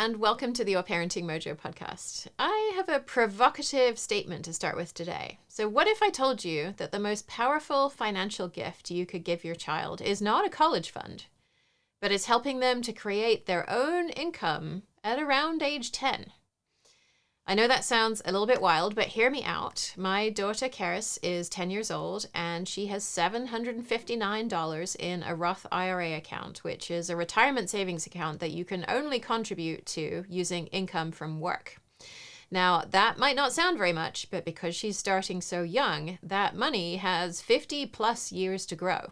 and welcome to the Your Parenting Mojo podcast. I have a provocative statement to start with today. So what if I told you that the most powerful financial gift you could give your child is not a college fund, but it's helping them to create their own income at around age 10? I know that sounds a little bit wild, but hear me out. My daughter Carys is 10 years old, and she has $759 in a Roth IRA account, which is a retirement savings account that you can only contribute to using income from work. Now, that might not sound very much, but because she's starting so young, that money has 50 plus years to grow.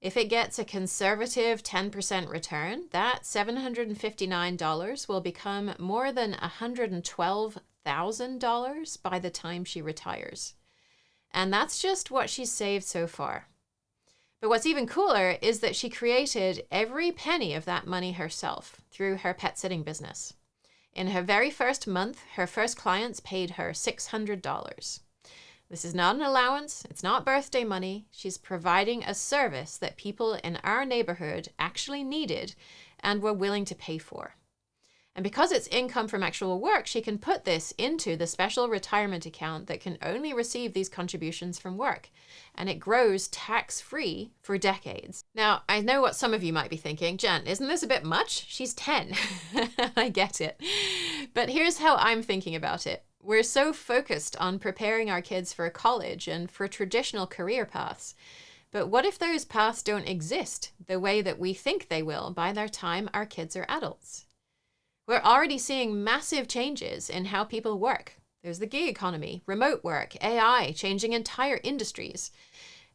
If it gets a conservative 10% return, that $759 will become more than $112,000 by the time she retires. And that's just what she's saved so far. But what's even cooler is that she created every penny of that money herself through her pet sitting business. In her very first month, her first clients paid her $600. This is not an allowance. It's not birthday money. She's providing a service that people in our neighborhood actually needed and were willing to pay for. And because it's income from actual work, she can put this into the special retirement account that can only receive these contributions from work. And it grows tax-free for decades. Now, I know what some of you might be thinking. Jen, isn't this a bit much? She's 10. I get it. But here's how I'm thinking about it. We're so focused on preparing our kids for college and for traditional career paths. But what if those paths don't exist the way that we think they will by the time our kids are adults? We're already seeing massive changes in how people work. There's the gig economy, remote work, AI changing entire industries.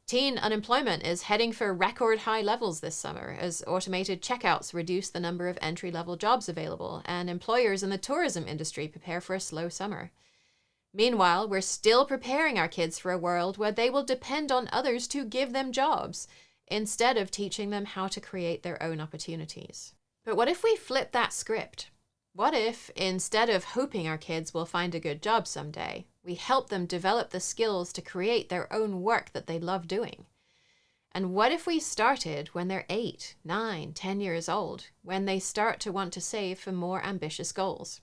Teen unemployment is heading for record high levels this summer as automated checkouts reduce the number of entry-level jobs available and employers in the tourism industry prepare for a slow summer. Meanwhile, we're still preparing our kids for a world where they will depend on others to give them jobs instead of teaching them how to create their own opportunities. But what if we flip that script? What if, instead of hoping our kids will find a good job someday, we help them develop the skills to create their own work that they love doing? And what if we started when they're 8, 9, 10 years old, when they start to want to save for more ambitious goals?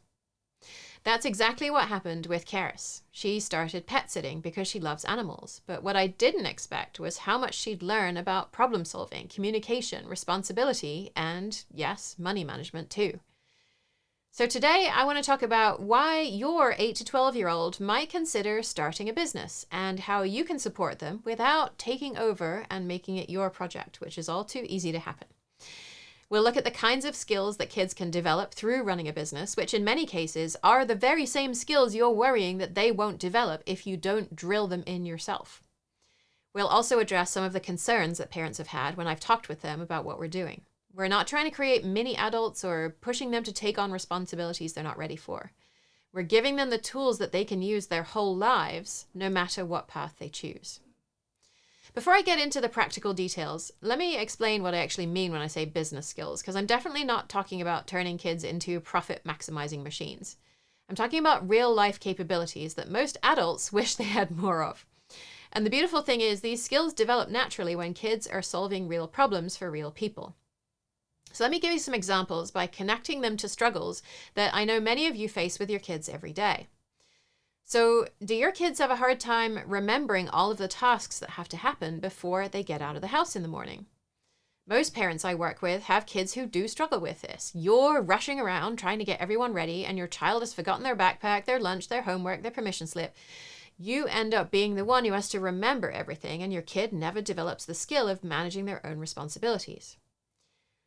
That's exactly what happened with Carys. She started pet sitting because she loves animals, but what I didn't expect was how much she'd learn about problem solving, communication, responsibility, and yes, money management too. So today I want to talk about why your 8 to 12-year-old might consider starting a business and how you can support them without taking over and making it your project, which is all too easy to happen. We'll look at the kinds of skills that kids can develop through running a business, which in many cases are the very same skills you're worrying that they won't develop if you don't drill them in yourself. We'll also address some of the concerns that parents have had when I've talked with them about what we're doing. We're not trying to create mini adults or pushing them to take on responsibilities they're not ready for. We're giving them the tools that they can use their whole lives, no matter what path they choose. Before I get into the practical details, let me explain what I actually mean when I say business skills, because I'm definitely not talking about turning kids into profit-maximizing machines. I'm talking about real-life capabilities that most adults wish they had more of. And the beautiful thing is these skills develop naturally when kids are solving real problems for real people. So let me give you some examples by connecting them to struggles that I know many of you face with your kids every day. So, do your kids have a hard time remembering all of the tasks that have to happen before they get out of the house in the morning? Most parents I work with have kids who do struggle with this. You're rushing around trying to get everyone ready and your child has forgotten their backpack, their lunch, their homework, their permission slip. You end up being the one who has to remember everything and your kid never develops the skill of managing their own responsibilities.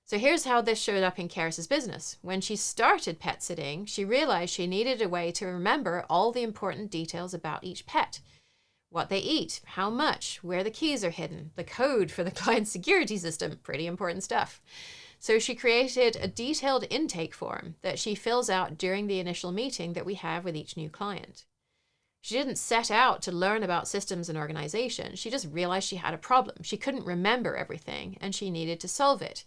So here's how this showed up in Carys' business. When she started pet sitting, she realized she needed a way to remember all the important details about each pet. What they eat, how much, where the keys are hidden, the code for the client's security system, pretty important stuff. So she created a detailed intake form that she fills out during the initial meeting that we have with each new client. She didn't set out to learn about systems and organization. She just realized she had a problem. She couldn't remember everything and she needed to solve it,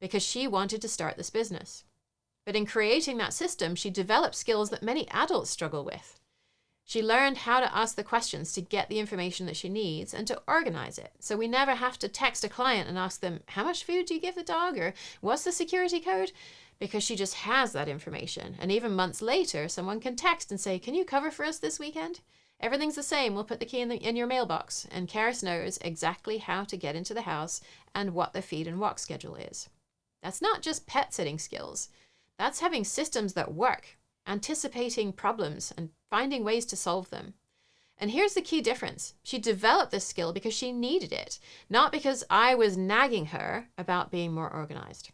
because she wanted to start this business. But in creating that system, she developed skills that many adults struggle with. She learned how to ask the questions to get the information that she needs and to organize it. So we never have to text a client and ask them, how much food do you give the dog? Or what's the security code? because she just has that information. And even months later, someone can text and say, can you cover for us this weekend? Everything's the same. We'll put the key in your mailbox. And Carys knows exactly how to get into the house and what the feed and walk schedule is. That's not just pet sitting skills. That's having systems that work, anticipating problems and finding ways to solve them. And here's the key difference. She developed this skill because she needed it, not because I was nagging her about being more organized.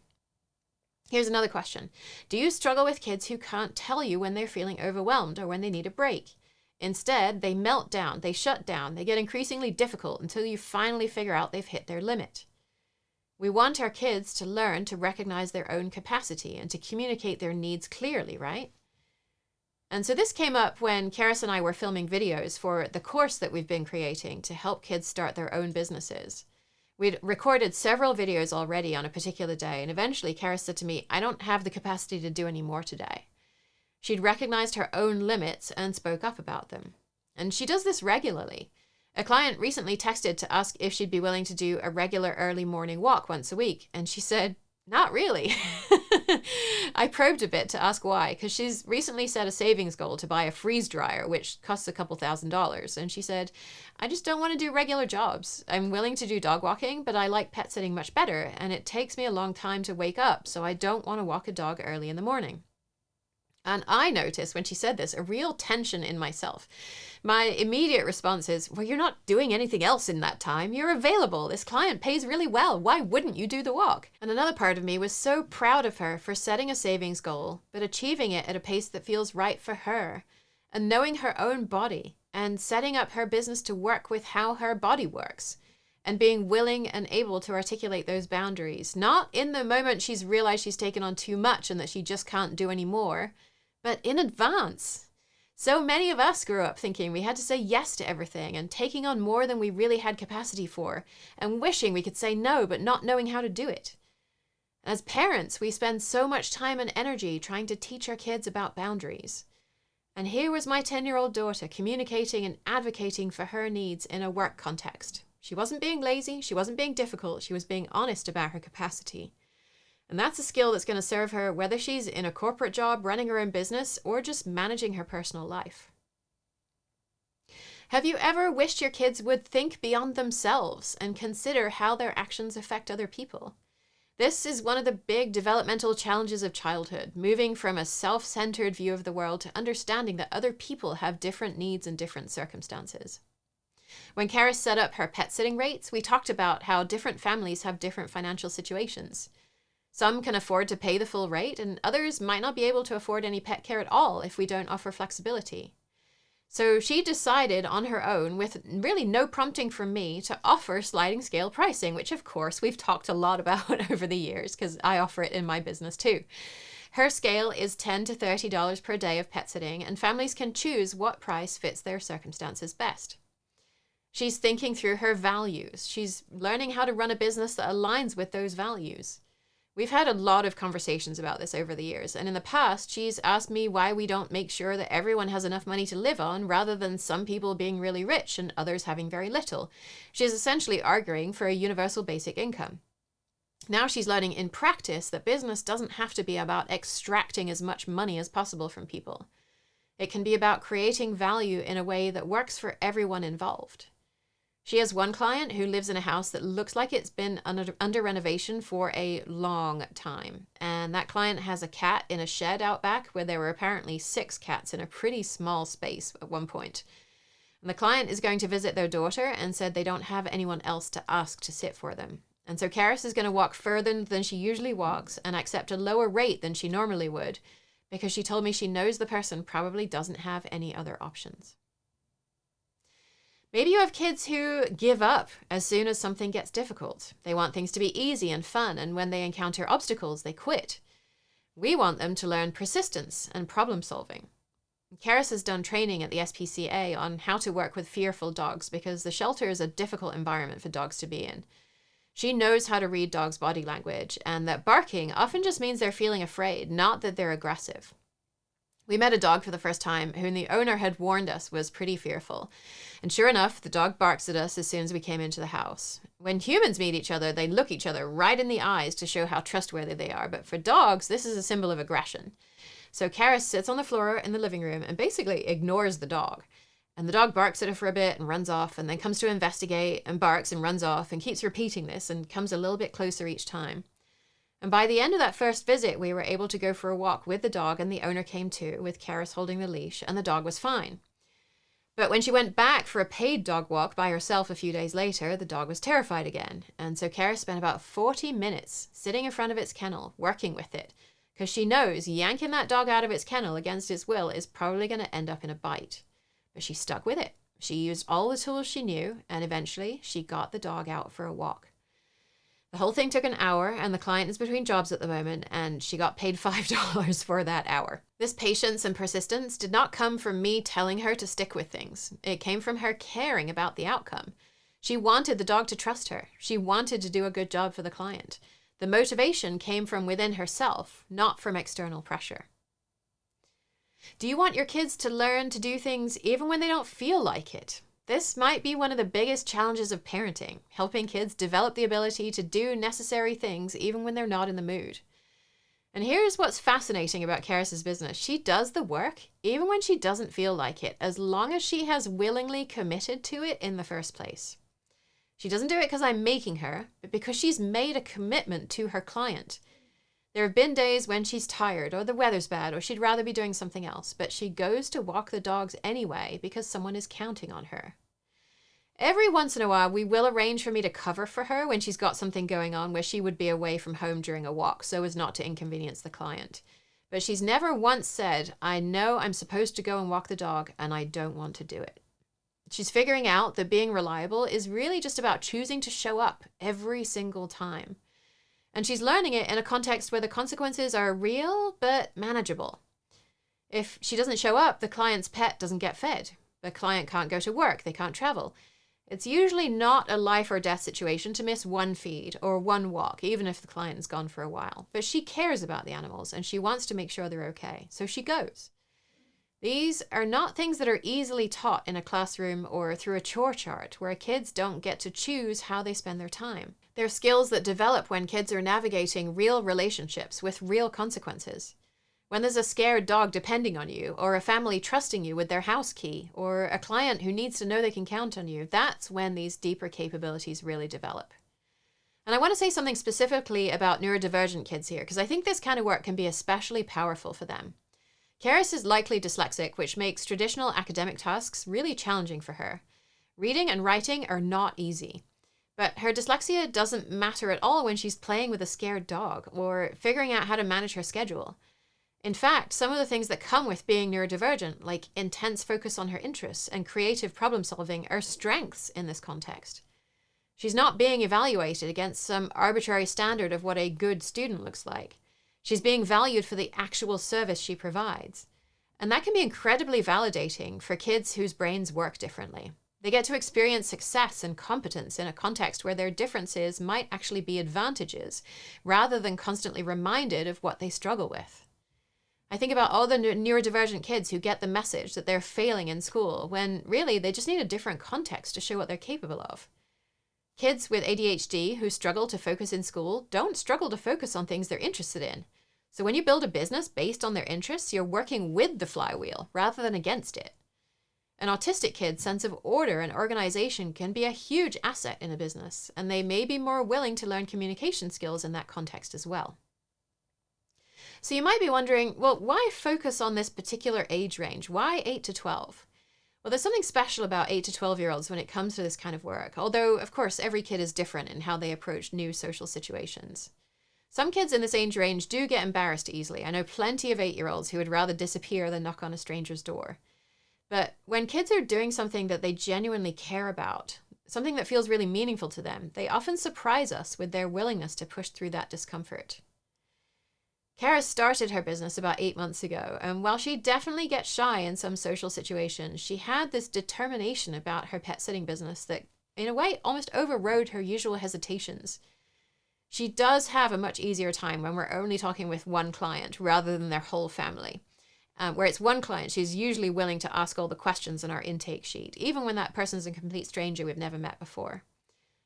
Here's another question. Do you struggle with kids who can't tell you when they're feeling overwhelmed or when they need a break? Instead, they melt down, they shut down, they get increasingly difficult until you finally figure out they've hit their limit. We want our kids to learn to recognize their own capacity and to communicate their needs clearly, right? And so this came up when Carys and I were filming videos for the course that we've been creating to help kids start their own businesses. We'd recorded several videos already on a particular day, and eventually Carys said to me, I don't have the capacity to do any more today. She'd recognized her own limits and spoke up about them. And she does this regularly. A client recently texted to ask if she'd be willing to do a regular early morning walk once a week, and she said, not really. I probed a bit to ask why, because she's recently set a savings goal to buy a freeze dryer, which costs a couple $1,000s. And she said, I just don't want to do regular jobs. I'm willing to do dog walking, but I like pet sitting much better, and it takes me a long time to wake up, so I don't want to walk a dog early in the morning. And I noticed when she said this, a real tension in myself. My immediate response is, well, you're not doing anything else in that time. You're available. This client pays really well. Why wouldn't you do the walk? And another part of me was so proud of her for setting a savings goal, but achieving it at a pace that feels right for her, and knowing her own body and setting up her business to work with how her body works, and being willing and able to articulate those boundaries, not in the moment she's realized she's taken on too much and that she just can't do any more, but in advance. So many of us grew up thinking we had to say yes to everything and taking on more than we really had capacity for, and wishing we could say no, but not knowing how to do it. As parents, we spend so much time and energy trying to teach our kids about boundaries. And here was my 10-year-old daughter communicating and advocating for her needs in a work context. She wasn't being lazy, she wasn't being difficult, she was being honest about her capacity. And that's a skill that's going to serve her whether she's in a corporate job, running her own business, or just managing her personal life. Have you ever wished your kids would think beyond themselves and consider how their actions affect other people? This is one of the big developmental challenges of childhood, moving from a self-centered view of the world to understanding that other people have different needs and different circumstances. When Carys set up her pet sitting rates, we talked about how different families have different financial situations. Some can afford to pay the full rate, and others might not be able to afford any pet care at all if we don't offer flexibility. So she decided on her own, with really no prompting from me, to offer sliding scale pricing, which of course we've talked a lot about over the years because I offer it in my business too. Her scale is $10 to $30 per day of pet sitting, and families can choose what price fits their circumstances best. She's thinking through her values. She's learning how to run a business that aligns with those values. We've had a lot of conversations about this over the years, and in the past, she's asked me why we don't make sure that everyone has enough money to live on, rather than some people being really rich and others having very little. She's essentially arguing for a universal basic income. Now she's learning in practice that business doesn't have to be about extracting as much money as possible from people. It can be about creating value in a way that works for everyone involved. She has one client who lives in a house that looks like it's been under renovation for a long time. And that client has a cat in a shed out back where there were apparently 6 cats in a pretty small space at one point. And the client is going to visit their daughter and said they don't have anyone else to ask to sit for them. And so Carys is going to walk further than she usually walks and accept a lower rate than she normally would, because she told me she knows the person probably doesn't have any other options. Maybe you have kids who give up as soon as something gets difficult. They want things to be easy and fun, and when they encounter obstacles, they quit. We want them to learn persistence and problem solving. Carys has done training at the SPCA on how to work with fearful dogs because the shelter is a difficult environment for dogs to be in. She knows how to read dogs' body language, and that barking often just means they're feeling afraid, not that they're aggressive. We met a dog for the first time whom the owner had warned us was pretty fearful. And sure enough, the dog barks at us as soon as we came into the house. When humans meet each other, they look each other right in the eyes to show how trustworthy they are. But for dogs, this is a symbol of aggression. So Carys sits on the floor in the living room and basically ignores the dog. And the dog barks at her for a bit and runs off, and then comes to investigate and barks and runs off and keeps repeating this and comes a little bit closer each time. And by the end of that first visit, we were able to go for a walk with the dog, and the owner came too, with Carys holding the leash, and the dog was fine. But when she went back for a paid dog walk by herself a few days later, the dog was terrified again. And so Carys spent about 40 minutes sitting in front of its kennel, working with it, because she knows yanking that dog out of its kennel against its will is probably going to end up in a bite. But she stuck with it. She used all the tools she knew, and eventually she got the dog out for a walk. The whole thing took an hour, and the client is between jobs at the moment, and she got paid $5 for that hour. This patience and persistence did not come from me telling her to stick with things. It came from her caring about the outcome. She wanted the dog to trust her. She wanted to do a good job for the client. The motivation came from within herself, not from external pressure. Do you want your kids to learn to do things even when they don't feel like it? This might be one of the biggest challenges of parenting, helping kids develop the ability to do necessary things even when they're not in the mood. And here's what's fascinating about Carys's business. She does the work even when she doesn't feel like it, as long as she has willingly committed to it in the first place. She doesn't do it because I'm making her, but because she's made a commitment to her client. There have been days when she's tired, or the weather's bad, or she'd rather be doing something else, but she goes to walk the dogs anyway because someone is counting on her. Every once in a while, we will arrange for me to cover for her when she's got something going on where she would be away from home during a walk so as not to inconvenience the client. But she's never once said, I know I'm supposed to go and walk the dog and I don't want to do it. She's figuring out that being reliable is really just about choosing to show up every single time. And she's learning it in a context where the consequences are real but manageable. If she doesn't show up, the client's pet doesn't get fed. The client can't go to work, they can't travel. It's usually not a life or death situation to miss one feed or one walk, even if the client is gone for a while. But she cares about the animals and she wants to make sure they're okay, so she goes. These are not things that are easily taught in a classroom or through a chore chart where kids don't get to choose how they spend their time. They're skills that develop when kids are navigating real relationships with real consequences. When there's a scared dog depending on you, or a family trusting you with their house key, or a client who needs to know they can count on you, that's when these deeper capabilities really develop. And I want to say something specifically about neurodivergent kids here, because I think this kind of work can be especially powerful for them. Carys is likely dyslexic, which makes traditional academic tasks really challenging for her. Reading and writing are not easy. But her dyslexia doesn't matter at all when she's playing with a scared dog or figuring out how to manage her schedule. In fact, some of the things that come with being neurodivergent, like intense focus on her interests and creative problem solving, are strengths in this context. She's not being evaluated against some arbitrary standard of what a good student looks like. She's being valued for the actual service she provides. And that can be incredibly validating for kids whose brains work differently. They get to experience success and competence in a context where their differences might actually be advantages, rather than constantly reminded of what they struggle with. I think about all the neurodivergent kids who get the message that they're failing in school, when really they just need a different context to show what they're capable of. Kids with ADHD who struggle to focus in school don't struggle to focus on things they're interested in. So when you build a business based on their interests, you're working with the flywheel rather than against it. An autistic kid's sense of order and organization can be a huge asset in a business, and they may be more willing to learn communication skills in that context as well. So you might be wondering, well, why focus on this particular age range? Why 8 to 12? Well, there's something special about 8 to 12-year-olds when it comes to this kind of work, although, of course, every kid is different in how they approach new social situations. Some kids in this age range do get embarrassed easily. I know plenty of 8-year-olds who would rather disappear than knock on a stranger's door. But when kids are doing something that they genuinely care about, something that feels really meaningful to them, they often surprise us with their willingness to push through that discomfort. Carys started her business about 8 months ago, and while she definitely gets shy in some social situations, she had this determination about her pet sitting business that, in a way, almost overrode her usual hesitations. She does have a much easier time when we're only talking with one client rather than their whole family. where it's one client, she's usually willing to ask all the questions on our intake sheet, even when that person's a complete stranger we've never met before.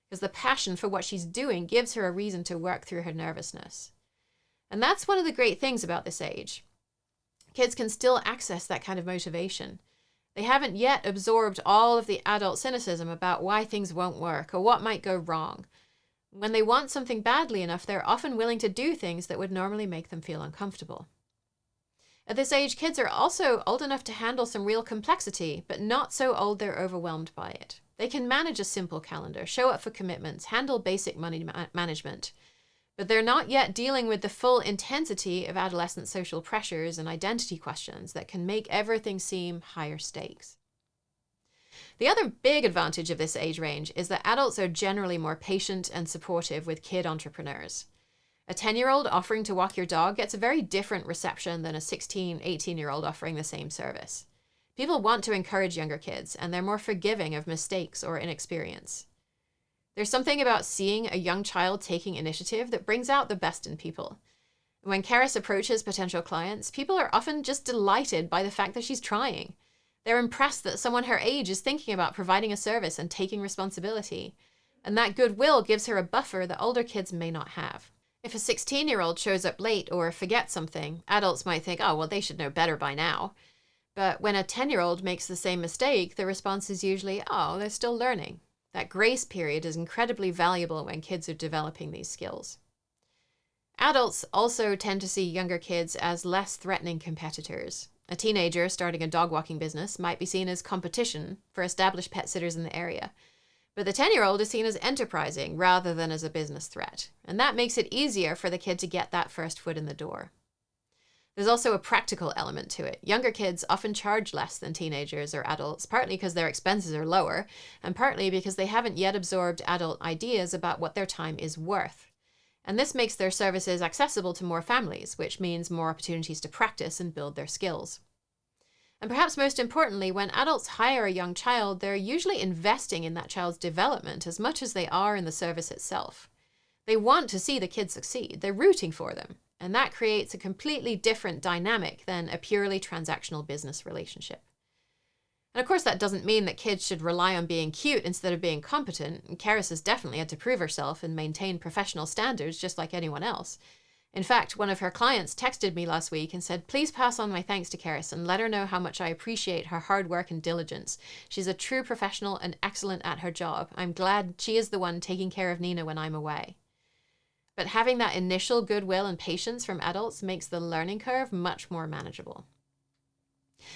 Because the passion for what she's doing gives her a reason to work through her nervousness. And that's one of the great things about this age. Kids can still access that kind of motivation. They haven't yet absorbed all of the adult cynicism about why things won't work or what might go wrong. When they want something badly enough, they're often willing to do things that would normally make them feel uncomfortable. At this age, kids are also old enough to handle some real complexity, but not so old they're overwhelmed by it. They can manage a simple calendar, show up for commitments, handle basic money management, but they're not yet dealing with the full intensity of adolescent social pressures and identity questions that can make everything seem higher stakes. The other big advantage of this age range is that adults are generally more patient and supportive with kid entrepreneurs. A 10-year-old offering to walk your dog gets a very different reception than a 16, 18-year-old offering the same service. People want to encourage younger kids, and they're more forgiving of mistakes or inexperience. There's something about seeing a young child taking initiative that brings out the best in people. When Carys approaches potential clients, people are often just delighted by the fact that she's trying. They're impressed that someone her age is thinking about providing a service and taking responsibility. And that goodwill gives her a buffer that older kids may not have. If a 16-year-old shows up late or forgets something, adults might think, oh, well, they should know better by now. But when a 10-year-old makes the same mistake, the response is usually, oh, they're still learning. That grace period is incredibly valuable when kids are developing these skills. Adults also tend to see younger kids as less threatening competitors. A teenager starting a dog walking business might be seen as competition for established pet sitters in the area, but the 10-year-old is seen as enterprising rather than as a business threat, and that makes it easier for the kid to get that first foot in the door. There's also a practical element to it. Younger kids often charge less than teenagers or adults, partly because their expenses are lower, and partly because they haven't yet absorbed adult ideas about what their time is worth. And this makes their services accessible to more families, which means more opportunities to practice and build their skills. And perhaps most importantly, when adults hire a young child, they're usually investing in that child's development as much as they are in the service itself. They want to see the kids succeed. They're rooting for them. And that creates a completely different dynamic than a purely transactional business relationship. And of course, that doesn't mean that kids should rely on being cute instead of being competent. Carys has definitely had to prove herself and maintain professional standards just like anyone else. In fact, one of her clients texted me last week and said, please pass on my thanks to Carys and let her know how much I appreciate her hard work and diligence. She's a true professional and excellent at her job. I'm glad she is the one taking care of Nina when I'm away. But having that initial goodwill and patience from adults makes the learning curve much more manageable.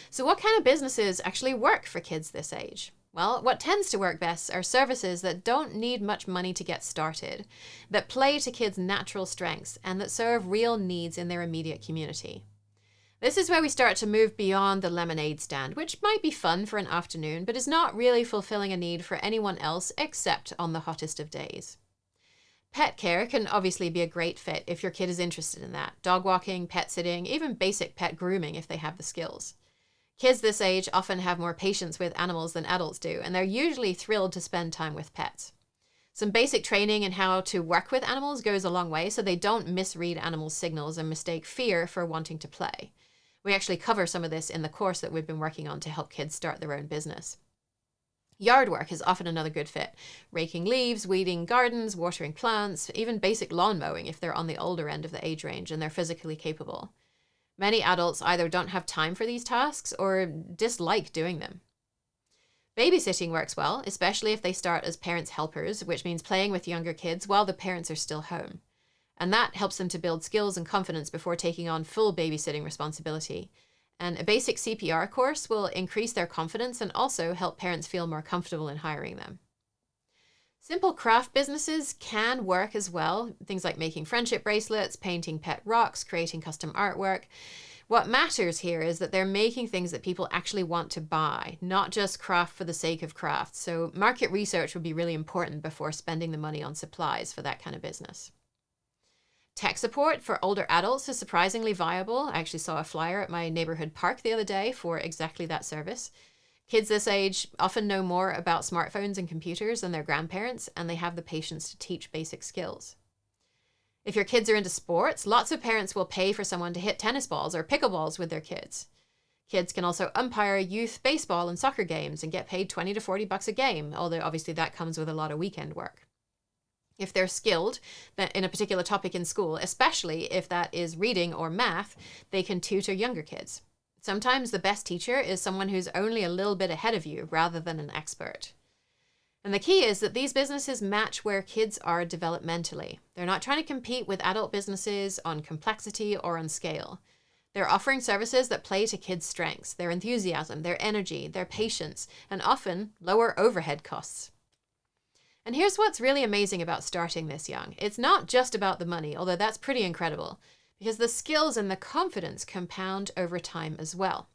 So what kind of businesses actually work for kids this age? Well, what tends to work best are services that don't need much money to get started, that play to kids' natural strengths, and that serve real needs in their immediate community. This is where we start to move beyond the lemonade stand, which might be fun for an afternoon, but is not really fulfilling a need for anyone else except on the hottest of days. Pet care can obviously be a great fit if your kid is interested in that. Dog walking, pet sitting, even basic pet grooming if they have the skills. Kids this age often have more patience with animals than adults do, and they're usually thrilled to spend time with pets. Some basic training in how to work with animals goes a long way so they don't misread animal signals and mistake fear for wanting to play. We actually cover some of this in the course that we've been working on to help kids start their own business. Yard work is often another good fit. Raking leaves, weeding gardens, watering plants, even basic lawn mowing if they're on the older end of the age range and they're physically capable. Many adults either don't have time for these tasks or dislike doing them. Babysitting works well, especially if they start as parents' helpers, which means playing with younger kids while the parents are still home. And that helps them to build skills and confidence before taking on full babysitting responsibility. And a basic CPR course will increase their confidence and also help parents feel more comfortable in hiring them. Simple craft businesses can work as well, things like making friendship bracelets, painting pet rocks, creating custom artwork. What matters here is that they're making things that people actually want to buy, not just craft for the sake of craft. So market research would be really important before spending the money on supplies for that kind of business. Tech support for older adults is surprisingly viable. I actually saw a flyer at my neighborhood park the other day for exactly that service. Kids this age often know more about smartphones and computers than their grandparents, and they have the patience to teach basic skills. If your kids are into sports, lots of parents will pay for someone to hit tennis balls or pickleballs with their kids. Kids can also umpire youth baseball and soccer games and get paid $20 to $40 a game, although obviously that comes with a lot of weekend work. If they're skilled in a particular topic in school, especially if that is reading or math, they can tutor younger kids. Sometimes the best teacher is someone who's only a little bit ahead of you rather than an expert. And the key is that these businesses match where kids are developmentally. They're not trying to compete with adult businesses on complexity or on scale. They're offering services that play to kids' strengths, their enthusiasm, their energy, their patience, and often lower overhead costs. And here's what's really amazing about starting this young. It's not just about the money, although that's pretty incredible, because the skills and the confidence compound over time as well.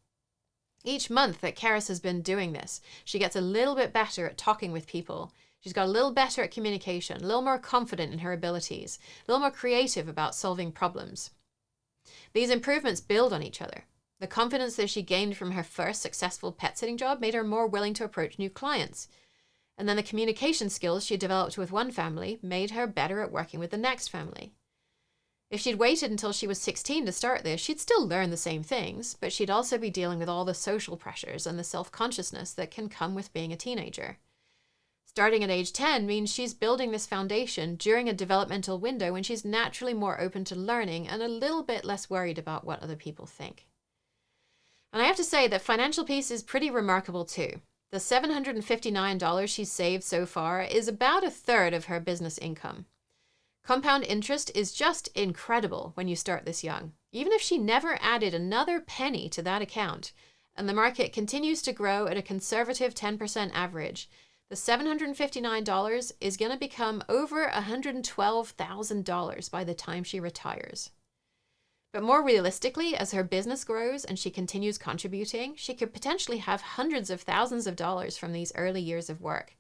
Each month that Carys has been doing this, she gets a little bit better at talking with people. She's got a little better at communication, a little more confident in her abilities, a little more creative about solving problems. These improvements build on each other. The confidence that she gained from her first successful pet sitting job made her more willing to approach new clients. And then the communication skills she developed with one family made her better at working with the next family. If she'd waited until she was 16 to start this, she'd still learn the same things, but she'd also be dealing with all the social pressures and the self-consciousness that can come with being a teenager. Starting at age 10 means she's building this foundation during a developmental window when she's naturally more open to learning and a little bit less worried about what other people think. And I have to say that financial piece is pretty remarkable too. The $759 she's saved so far is about a third of her business income. Compound interest is just incredible when you start this young. Even if she never added another penny to that account, and the market continues to grow at a conservative 10% average, the $759 is going to become over $112,000 by the time she retires. But more realistically, as her business grows and she continues contributing, she could potentially have hundreds of thousands of dollars from these early years of work,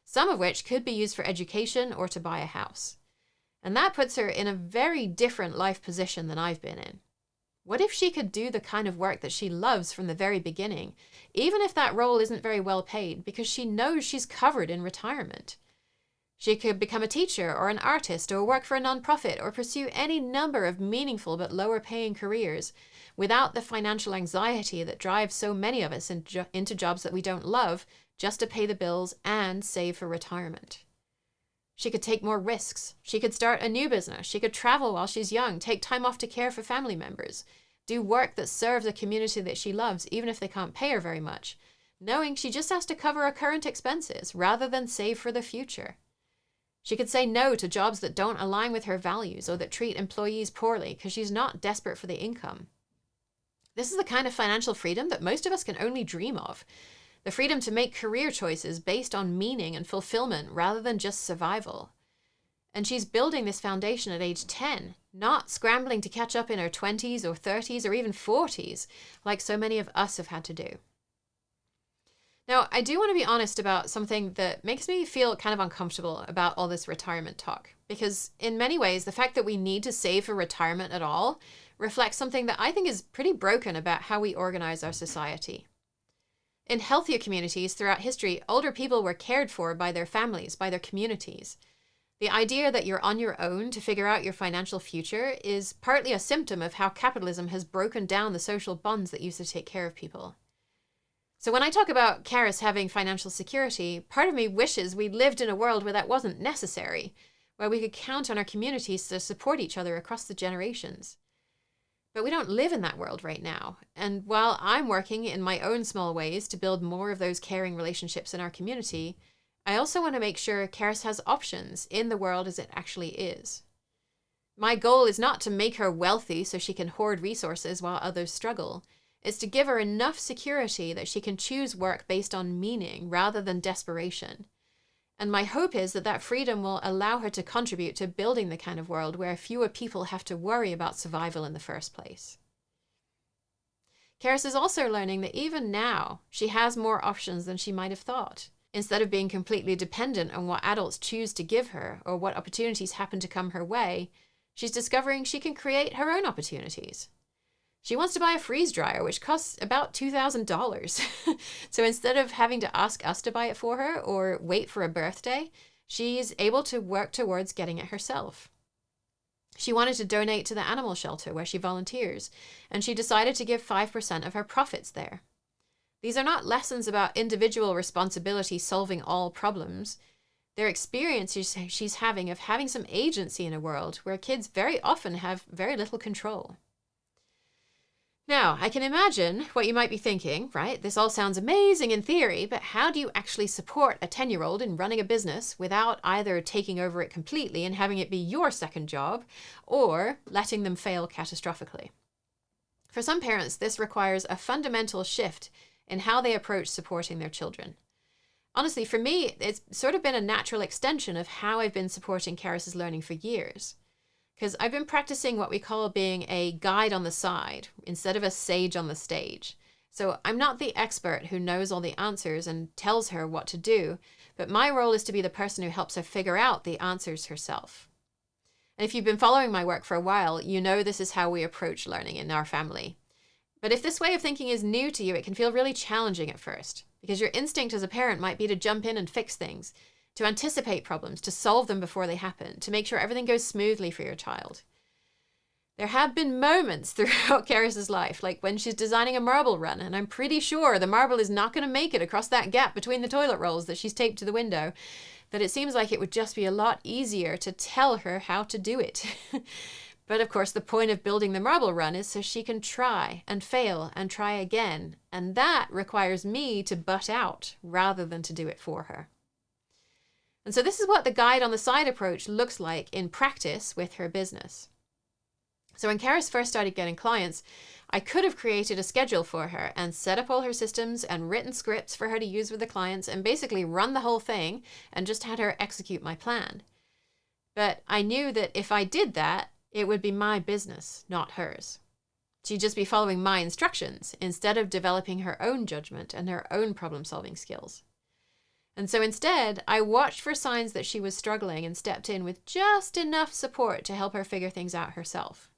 some of which could be used for education or to buy a house. And that puts her in a very different life position than I've been in. What if she could do the kind of work that she loves from the very beginning, even if that role isn't very well paid, because she knows she's covered in retirement? She could become a teacher or an artist or work for a nonprofit or pursue any number of meaningful but lower paying careers without the financial anxiety that drives so many of us into jobs that we don't love just to pay the bills and save for retirement. She could take more risks. She could start a new business. She could travel while she's young, take time off to care for family members, do work that serves the community that she loves, even if they can't pay her very much, knowing she just has to cover her current expenses rather than save for the future. She could say no to jobs that don't align with her values or that treat employees poorly because she's not desperate for the income. This is the kind of financial freedom that most of us can only dream of. The freedom to make career choices based on meaning and fulfillment rather than just survival. And she's building this foundation at age 10, not scrambling to catch up in her 20s or 30s or even 40s, like so many of us have had to do. Now, I do want to be honest about something that makes me feel kind of uncomfortable about all this retirement talk, because in many ways, the fact that we need to save for retirement at all reflects something that I think is pretty broken about how we organize our society. In healthier communities throughout history, older people were cared for by their families, by their communities. The idea that you're on your own to figure out your financial future is partly a symptom of how capitalism has broken down the social bonds that used to take care of people. So when I talk about Carys having financial security, part of me wishes we lived in a world where that wasn't necessary, where we could count on our communities to support each other across the generations. But we don't live in that world right now. And while I'm working in my own small ways to build more of those caring relationships in our community, I also want to make sure Carys has options in the world as it actually is. My goal is not to make her wealthy so she can hoard resources while others struggle. It's to give her enough security that she can choose work based on meaning rather than desperation. And my hope is that that freedom will allow her to contribute to building the kind of world where fewer people have to worry about survival in the first place. Carys is also learning that even now, she has more options than she might have thought. Instead of being completely dependent on what adults choose to give her or what opportunities happen to come her way, she's discovering she can create her own opportunities. She wants to buy a freeze dryer, which costs about $2,000. So instead of having to ask us to buy it for her or wait for a birthday, she's able to work towards getting it herself. She wanted to donate to the animal shelter where she volunteers, and she decided to give 5% of her profits there. These are not lessons about individual responsibility solving all problems. They're experiences she's having of having some agency in a world where kids very often have very little control. Now, I can imagine what you might be thinking, right? This all sounds amazing in theory, but how do you actually support a 10-year-old in running a business without either taking over it completely and having it be your second job or letting them fail catastrophically? For some parents, this requires a fundamental shift in how they approach supporting their children. Honestly, for me, it's sort of been a natural extension of how I've been supporting Carys' learning for years. Because I've been practicing what we call being a guide on the side instead of a sage on the stage. So I'm not the expert who knows all the answers and tells her what to do, but my role is to be the person who helps her figure out the answers herself. And if you've been following my work for a while, you know this is how we approach learning in our family. But if this way of thinking is new to you, it can feel really challenging at first, because your instinct as a parent might be to jump in and fix things, to anticipate problems, to solve them before they happen, to make sure everything goes smoothly for your child. There have been moments throughout Carys' life, like when she's designing a marble run, and I'm pretty sure the marble is not going to make it across that gap between the toilet rolls that she's taped to the window, that it seems like it would just be a lot easier to tell her how to do it. But of course, the point of building the marble run is so she can try and fail and try again, and that requires me to butt out rather than to do it for her. And so this is what the guide on the side approach looks like in practice with her business. So when Carys first started getting clients, I could have created a schedule for her and set up all her systems and written scripts for her to use with the clients and basically run the whole thing and just had her execute my plan. But I knew that if I did that, it would be my business, not hers. She'd just be following my instructions instead of developing her own judgment and her own problem-solving skills. And so instead, I watched for signs that she was struggling and stepped in with just enough support to help her figure things out herself.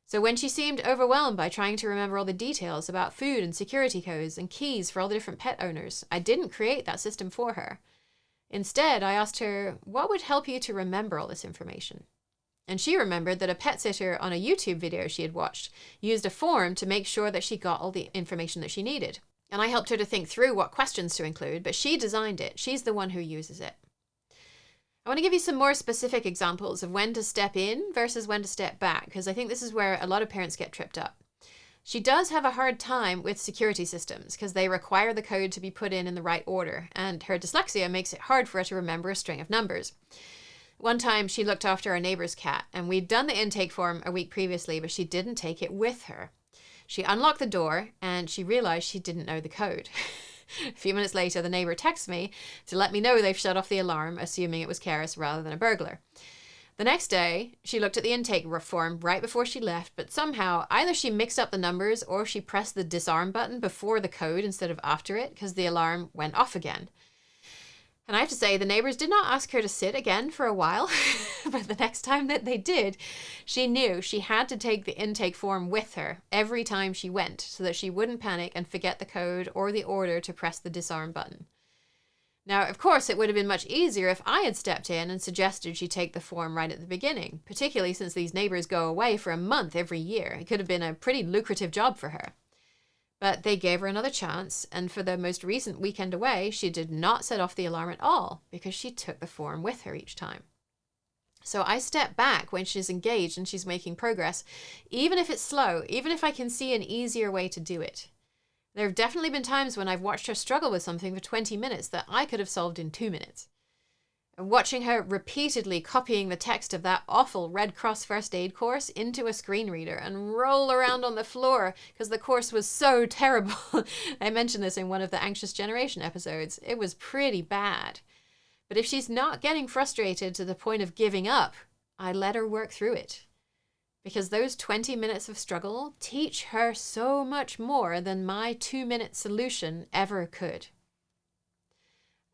So when she seemed overwhelmed by trying to remember all the details about food and security codes and keys for all the different pet owners, I didn't create that system for her. Instead, I asked her, what would help you to remember all this information? And she remembered that a pet sitter on a YouTube video she had watched used a form to make sure that she got all the information that she needed. And I helped her to think through what questions to include, but she designed it. She's the one who uses it. I want to give you some more specific examples of when to step in versus when to step back, because I think this is where a lot of parents get tripped up. She does have a hard time with security systems because they require the code to be put in the right order, and her dyslexia makes it hard for her to remember a string of numbers. One time she looked after our neighbor's cat, and we'd done the intake form a week previously, but she didn't take it with her. She unlocked the door and she realized she didn't know the code. A few minutes later, the neighbor texts me to let me know they've shut off the alarm, assuming it was Carys rather than a burglar. The next day, she looked at the intake form right before she left, but somehow either she mixed up the numbers or she pressed the disarm button before the code instead of after it because the alarm went off again. And I have to say, the neighbors did not ask her to sit again for a while, but the next time that they did, she knew she had to take the intake form with her every time she went so that she wouldn't panic and forget the code or the order to press the disarm button. Now, of course, it would have been much easier if I had stepped in and suggested she take the form right at the beginning, particularly since these neighbors go away for a month every year. It could have been a pretty lucrative job for her. But they gave her another chance, and for the most recent weekend away, she did not set off the alarm at all because she took the form with her each time. So I step back when she's engaged and she's making progress, even if it's slow, even if I can see an easier way to do it. There have definitely been times when I've watched her struggle with something for 20 minutes that I could have solved in 2 minutes. And watching her repeatedly copying the text of that awful Red Cross first aid course into a screen reader and roll around on the floor because the course was so terrible. I mentioned this in one of the Anxious Generation episodes. It was pretty bad. But if she's not getting frustrated to the point of giving up, I let her work through it. Because those 20 minutes of struggle teach her so much more than my 2-minute solution ever could.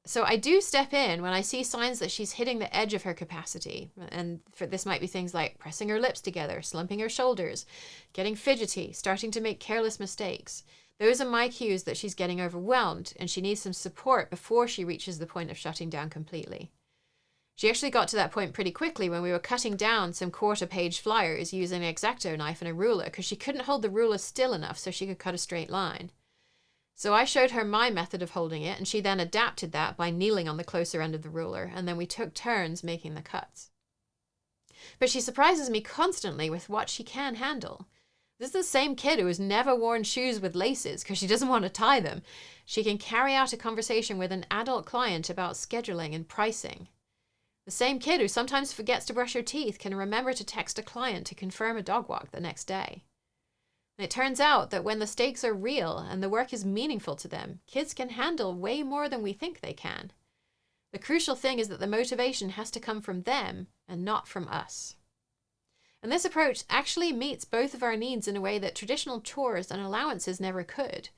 So I do step in when I see signs that she's hitting the edge of her capacity. And this might be things like pressing her lips together, slumping her shoulders, getting fidgety, starting to make careless mistakes. Those are my cues that she's getting overwhelmed and she needs some support before she reaches the point of shutting down completely. She actually got to that point pretty quickly when we were cutting down some quarter-page flyers using an X-Acto knife and a ruler because she couldn't hold the ruler still enough so she could cut a straight line. So I showed her my method of holding it, and she then adapted that by kneeling on the closer end of the ruler, and then we took turns making the cuts. But she surprises me constantly with what she can handle. This is the same kid who has never worn shoes with laces because she doesn't want to tie them. She can carry out a conversation with an adult client about scheduling and pricing. The same kid who sometimes forgets to brush her teeth can remember to text a client to confirm a dog walk the next day. And it turns out that when the stakes are real and the work is meaningful to them, kids can handle way more than we think they can. The crucial thing is that the motivation has to come from them and not from us. And this approach actually meets both of our needs in a way that traditional chores and allowances never could.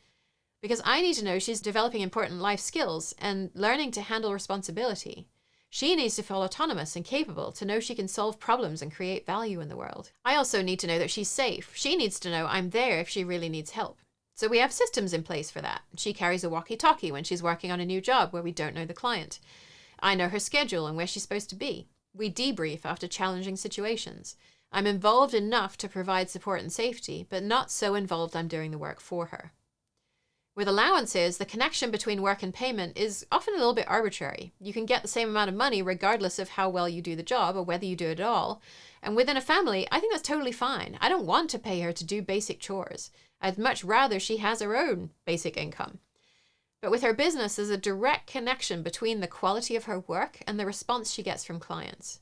Because I need to know she's developing important life skills and learning to handle responsibility. She needs to feel autonomous and capable to know she can solve problems and create value in the world. I also need to know that she's safe. She needs to know I'm there if she really needs help. So we have systems in place for that. She carries a walkie-talkie when she's working on a new job where we don't know the client. I know her schedule and where she's supposed to be. We debrief after challenging situations. I'm involved enough to provide support and safety, but not so involved I'm doing the work for her. With allowances, the connection between work and payment is often a little bit arbitrary. You can get the same amount of money regardless of how well you do the job or whether you do it at all. And within a family, I think that's totally fine. I don't want to pay her to do basic chores. I'd much rather she has her own basic income. But with her business, there's a direct connection between the quality of her work and the response she gets from clients.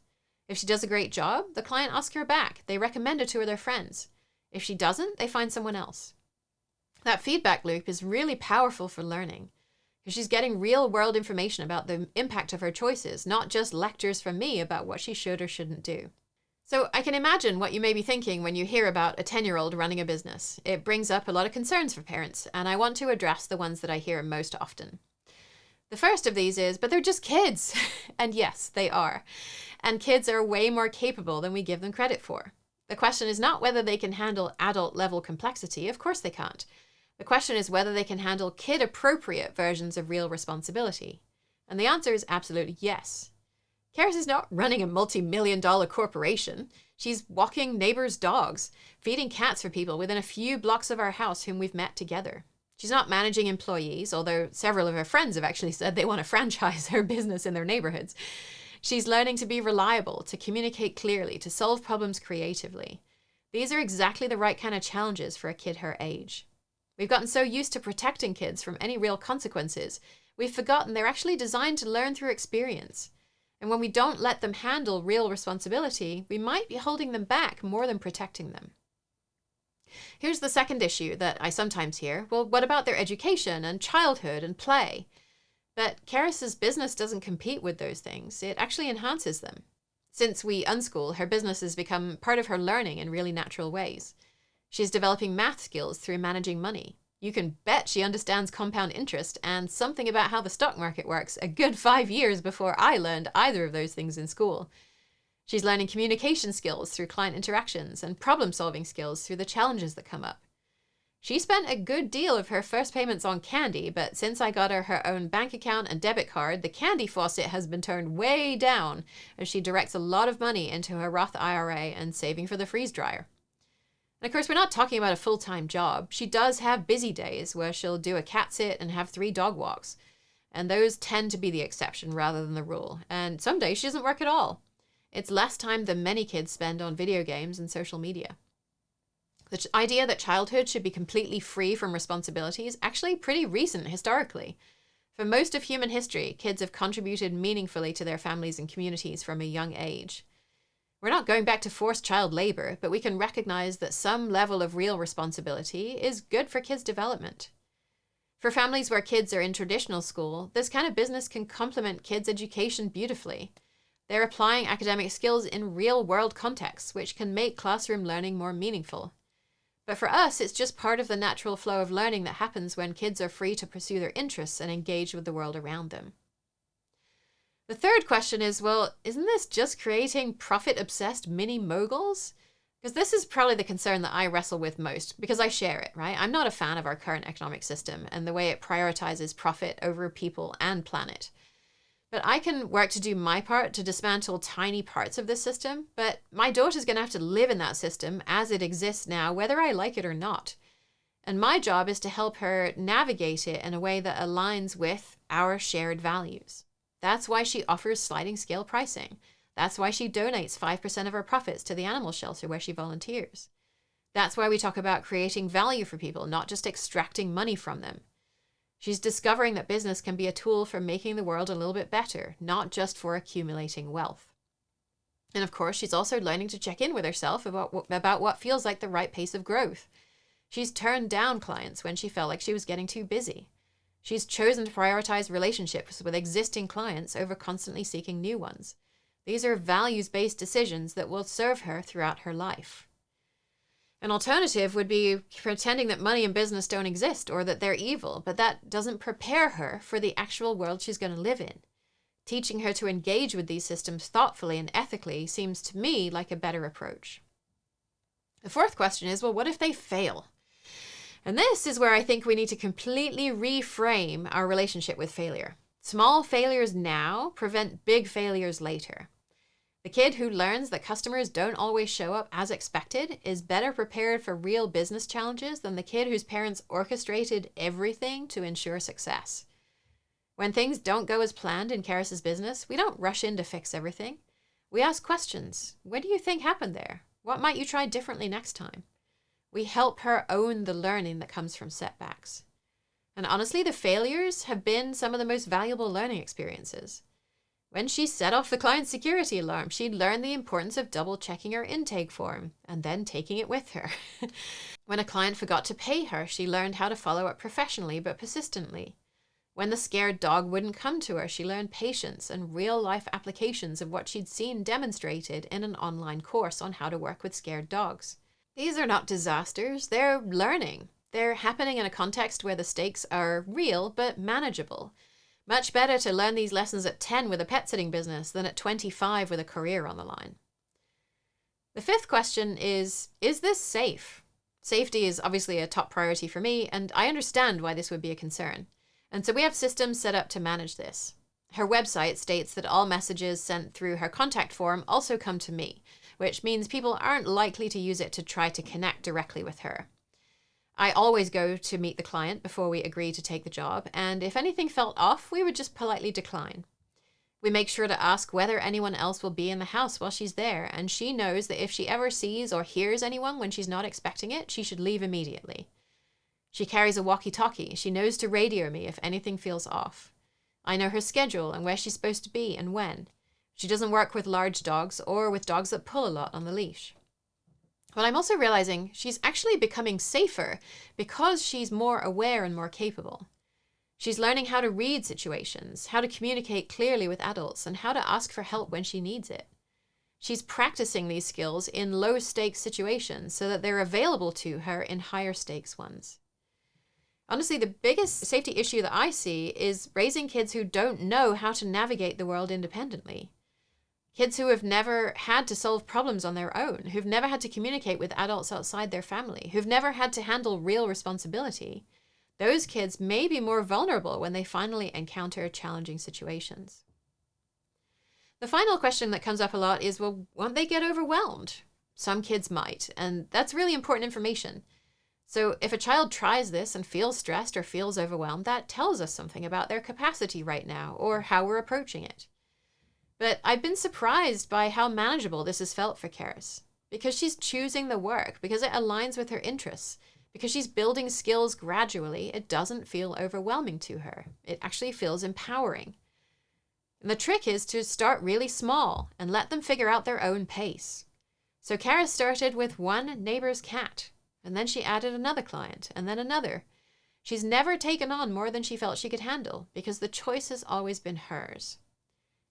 If she does a great job, the client asks her back. They recommend her to their friends. If she doesn't, they find someone else. That feedback loop is really powerful for learning, because she's getting real-world information about the impact of her choices, not just lectures from me about what she should or shouldn't do. So I can imagine what you may be thinking when you hear about a 10-year-old running a business. It brings up a lot of concerns for parents, and I want to address the ones that I hear most often. The first of these is, but they're just kids. And yes, they are. And kids are way more capable than we give them credit for. The question is not whether they can handle adult-level complexity. Of course they can't. The question is whether they can handle kid-appropriate versions of real responsibility. And the answer is absolutely yes. Carys is not running a multi-million-dollar corporation. She's walking neighbors' dogs, feeding cats for people within a few blocks of our house whom we've met together. She's not managing employees, although several of her friends have actually said they want to franchise her business in their neighborhoods. She's learning to be reliable, to communicate clearly, to solve problems creatively. These are exactly the right kind of challenges for a kid her age. We've gotten so used to protecting kids from any real consequences, we've forgotten they're actually designed to learn through experience. And when we don't let them handle real responsibility, we might be holding them back more than protecting them. Here's the second issue that I sometimes hear. Well, what about their education and childhood and play? But Carys's business doesn't compete with those things. It actually enhances them. Since we unschool, her business has become part of her learning in really natural ways. She's developing math skills through managing money. You can bet she understands compound interest and something about how the stock market works a good 5 years before I learned either of those things in school. She's learning communication skills through client interactions and problem-solving skills through the challenges that come up. She spent a good deal of her first payments on candy, but since I got her her own bank account and debit card, the candy faucet has been turned way down as she directs a lot of money into her Roth IRA and saving for the freeze dryer. And of course, we're not talking about a full-time job. She does have busy days where she'll do a cat sit and have 3 dog walks. And those tend to be the exception rather than the rule. And some days she doesn't work at all. It's less time than many kids spend on video games and social media. The idea that childhood should be completely free from responsibility is actually pretty recent historically. For most of human history, kids have contributed meaningfully to their families and communities from a young age. We're not going back to forced child labor, but we can recognize that some level of real responsibility is good for kids' development. For families where kids are in traditional school, this kind of business can complement kids' education beautifully. They're applying academic skills in real-world contexts, which can make classroom learning more meaningful. But for us, it's just part of the natural flow of learning that happens when kids are free to pursue their interests and engage with the world around them. The third question is, well, isn't this just creating profit-obsessed mini-moguls? Because this is probably the concern that I wrestle with most, because I share it, right? I'm not a fan of our current economic system and the way it prioritizes profit over people and planet. But I can work to do my part to dismantle tiny parts of this system, but my daughter's going to have to live in that system as it exists now, whether I like it or not. And my job is to help her navigate it in a way that aligns with our shared values. That's why she offers sliding scale pricing. That's why she donates 5% of her profits to the animal shelter where she volunteers. That's why we talk about creating value for people, not just extracting money from them. She's discovering that business can be a tool for making the world a little bit better, not just for accumulating wealth. And of course, she's also learning to check in with herself about what feels like the right pace of growth. She's turned down clients when she felt like she was getting too busy. She's chosen to prioritize relationships with existing clients over constantly seeking new ones. These are values-based decisions that will serve her throughout her life. An alternative would be pretending that money and business don't exist or that they're evil, but that doesn't prepare her for the actual world she's going to live in. Teaching her to engage with these systems thoughtfully and ethically seems to me like a better approach. The fourth question is, well, what if they fail? And this is where I think we need to completely reframe our relationship with failure. Small failures now prevent big failures later. The kid who learns that customers don't always show up as expected is better prepared for real business challenges than the kid whose parents orchestrated everything to ensure success. When things don't go as planned in Carys' business, we don't rush in to fix everything. We ask questions. What do you think happened there? What might you try differently next time? We help her own the learning that comes from setbacks. And honestly, the failures have been some of the most valuable learning experiences. When she set off the client's security alarm, she'd learned the importance of double-checking her intake form and then taking it with her. When a client forgot to pay her, she learned how to follow up professionally but persistently. When the scared dog wouldn't come to her, she learned patience and real-life applications of what she'd seen demonstrated in an online course on how to work with scared dogs. These are not disasters, they're learning. They're happening in a context where the stakes are real but manageable. Much better to learn these lessons at 10 with a pet sitting business than at 25 with a career on the line. The fifth question is this safe? Safety is obviously a top priority for me, and I understand why this would be a concern. And so we have systems set up to manage this. Her website states that all messages sent through her contact form also come to me, which means people aren't likely to use it to try to connect directly with her. I always go to meet the client before we agree to take the job, and if anything felt off, we would just politely decline. We make sure to ask whether anyone else will be in the house while she's there, and she knows that if she ever sees or hears anyone when she's not expecting it, she should leave immediately. She carries a walkie-talkie. She knows to radio me if anything feels off. I know her schedule and where she's supposed to be and when. She doesn't work with large dogs or with dogs that pull a lot on the leash. But I'm also realizing she's actually becoming safer because she's more aware and more capable. She's learning how to read situations, how to communicate clearly with adults, and how to ask for help when she needs it. She's practicing these skills in low-stakes situations so that they're available to her in higher-stakes ones. Honestly, the biggest safety issue that I see is raising kids who don't know how to navigate the world independently. Kids who have never had to solve problems on their own, who've never had to communicate with adults outside their family, who've never had to handle real responsibility. Those kids may be more vulnerable when they finally encounter challenging situations. The final question that comes up a lot is, well, won't they get overwhelmed? Some kids might, and that's really important information. So if a child tries this and feels stressed or feels overwhelmed, that tells us something about their capacity right now or how we're approaching it. But I've been surprised by how manageable this has felt for Carys, because she's choosing the work, because it aligns with her interests, because she's building skills gradually. It doesn't feel overwhelming to her. It actually feels empowering. And the trick is to start really small and let them figure out their own pace. So Carys started with one neighbor's cat, and then she added another client, and then another. She's never taken on more than she felt she could handle, because the choice has always been hers.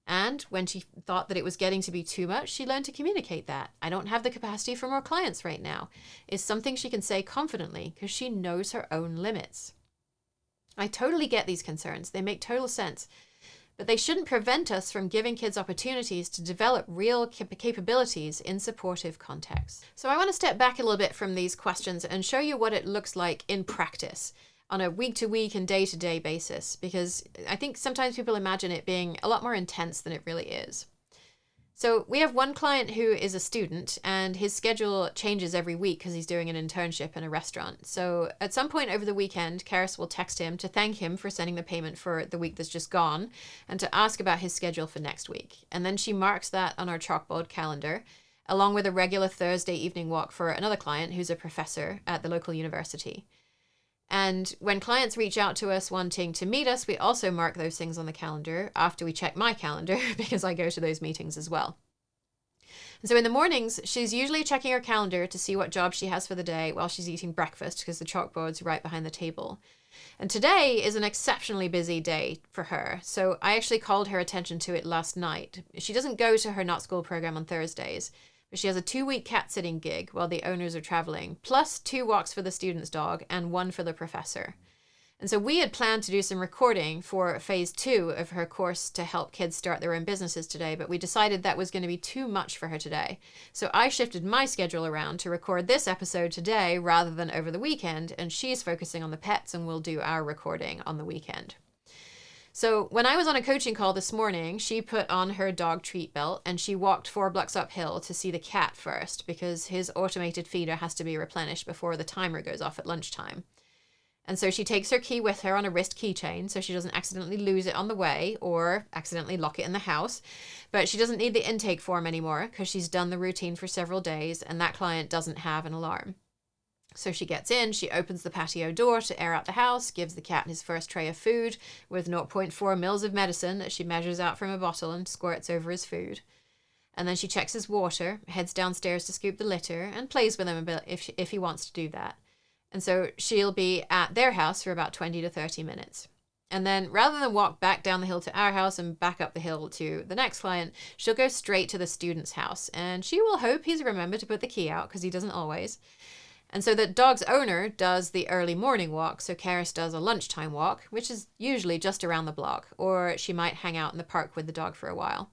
And when she thought that it was getting to be too much, she learned to communicate that. I don't have the capacity for more clients right now, is something she can say confidently because she knows her own limits. I totally get these concerns. They make total sense. But they shouldn't prevent us from giving kids opportunities to develop real capabilities in supportive contexts. So I want to step back a little bit from these questions and show you what it looks like in practice. on a week-to-week and day-to-day basis, because I think sometimes people imagine it being a lot more intense than it really is. So we have one client who is a student, and his schedule changes every week because he's doing an internship in a restaurant. So at some point over the weekend, Carys will text him to thank him for sending the payment for the week that's just gone and to ask about his schedule for next week. And then she marks that on our chalkboard calendar, along with a regular Thursday evening walk for another client who's a professor at the local university. And when clients reach out to us wanting to meet us, we also mark those things on the calendar after we check my calendar because I go to those meetings as well. And so in the mornings, she's usually checking her calendar to see what job she has for the day while she's eating breakfast because the chalkboard's right behind the table. And today is an exceptionally busy day for her. So I actually called her attention to it last night. She doesn't go to her Not School program on Thursdays, but she has a 2-week cat sitting gig while the owners are traveling, plus 2 walks for the student's dog and 1 for the professor. And so we had planned to do some recording for phase 2 of her course to help kids start their own businesses today, but we decided that was going to be too much for her today. So I shifted my schedule around to record this episode today rather than over the weekend, and she's focusing on the pets and we'll do our recording on the weekend. So when I was on a coaching call this morning, she put on her dog treat belt and she walked 4 blocks uphill to see the cat first because his automated feeder has to be replenished before the timer goes off at lunchtime. And so she takes her key with her on a wrist keychain so she doesn't accidentally lose it on the way or accidentally lock it in the house. But she doesn't need the intake form anymore because she's done the routine for several days and that client doesn't have an alarm. So she gets in, she opens the patio door to air out the house, gives the cat his first tray of food with 0.4 mils of medicine that she measures out from a bottle and squirts over his food. And then she checks his water, heads downstairs to scoop the litter, and plays with him a bit if he wants to do that. And so she'll be at their house for about 20 to 30 minutes. And then rather than walk back down the hill to our house and back up the hill to the next client, she'll go straight to the student's house. And she will hope he's remembered to put the key out because he doesn't always. And so the dog's owner does the early morning walk, so Carys does a lunchtime walk, which is usually just around the block, or she might hang out in the park with the dog for a while.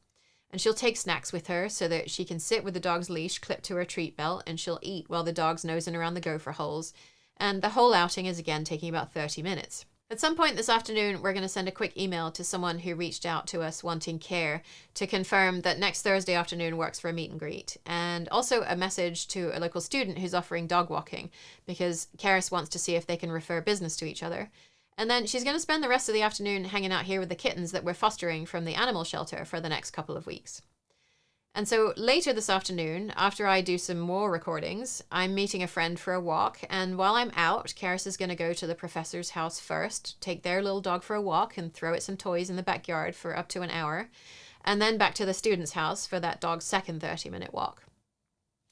And she'll take snacks with her so that she can sit with the dog's leash clipped to her treat belt, and she'll eat while the dog's nosing around the gopher holes. And the whole outing is again taking about 30 minutes. At some point this afternoon, we're going to send a quick email to someone who reached out to us wanting care to confirm that next Thursday afternoon works for a meet and greet. And also a message to a local student who's offering dog walking because Carys wants to see if they can refer business to each other. And then she's going to spend the rest of the afternoon hanging out here with the kittens that we're fostering from the animal shelter for the next couple of weeks. And so later this afternoon, after I do some more recordings, I'm meeting a friend for a walk. And while I'm out, Carys is going to go to the professor's house first, take their little dog for a walk and throw it some toys in the backyard for up to an hour. And then back to the student's house for that dog's second 30-minute walk.